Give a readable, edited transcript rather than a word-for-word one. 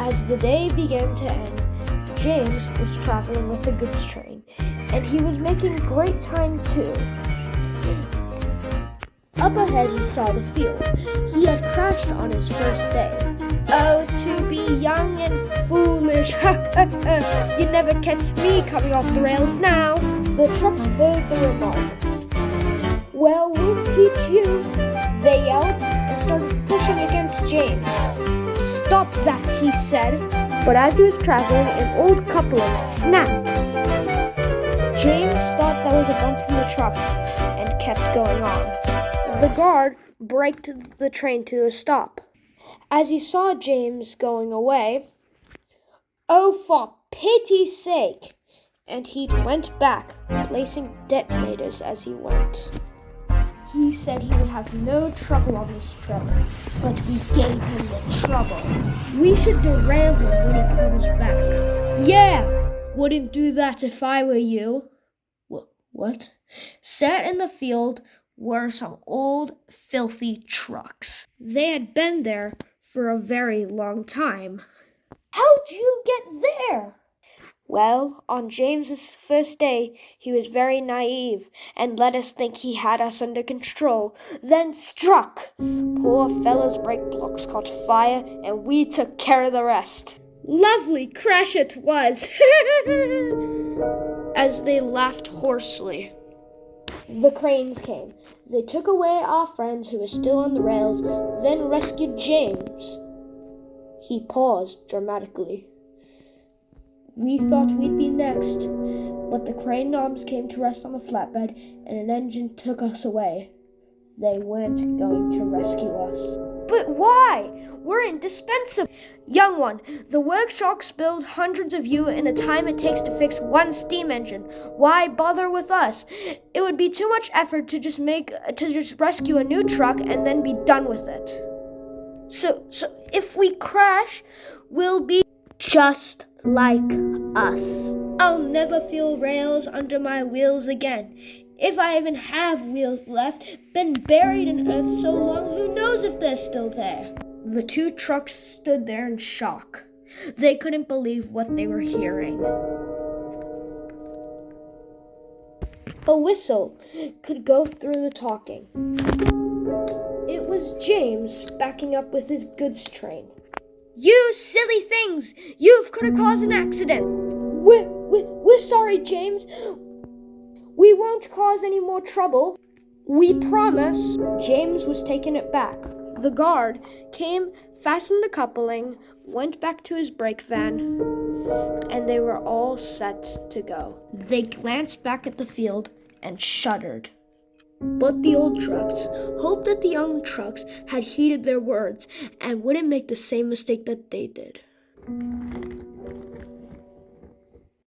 As the day began to end, James was traveling with the goods train, and he was making great time too. Up ahead he saw the field. He had crashed on his first day. Oh, to be young and foolish! You never catch me coming off the rails now! The trucks heard the remark. Well, we'll teach you, they yelled and started pushing against James. Stop that, he said, but as he was traveling, an old coupling snapped. James thought that was a bump from the trucks and kept going on. The guard braked the train to a stop. As he saw James going away, "Oh, for pity's sake!" and he went back, placing detonators as he went. He said he would have no trouble on this trip, but we gave him the trouble. We should derail him when he comes back. Yeah, wouldn't do that if I were you. What? Sat in the field were some old, filthy trucks. They had been there for a very long time. How'd you get there? Well, on James's first day, he was very naive and let us think he had us under control, then struck. Poor fellow's brake blocks caught fire, and we took care of the rest. Lovely crash it was, as they laughed hoarsely. The cranes came. They took away our friends who were still on the rails, then rescued James. He paused dramatically. We thought we'd be next, but the crane arms came to rest on the flatbed and an engine took us away. They weren't going to rescue us. But why? We're indispensable. Young one, the workshops build hundreds of you in the time it takes to fix one steam engine. Why bother with us? It would be too much effort to just rescue a new truck and then be done with it. So if we crash, we'll be just like us. I'll never feel rails under my wheels again. If I even have wheels left, been buried in earth so long, who knows if they're still there? The two trucks stood there in shock. They couldn't believe what they were hearing. A whistle could go through the talking. It was James backing up with his goods train. You silly things! You could have caused an accident! We're sorry, James. We won't cause any more trouble. We promise. James was taking it back. The guard came, fastened the coupling, went back to his brake van, and they were all set to go. They glanced back at the field and shuddered. But the old trucks hoped that the young trucks had heeded their words and wouldn't make the same mistake that they did.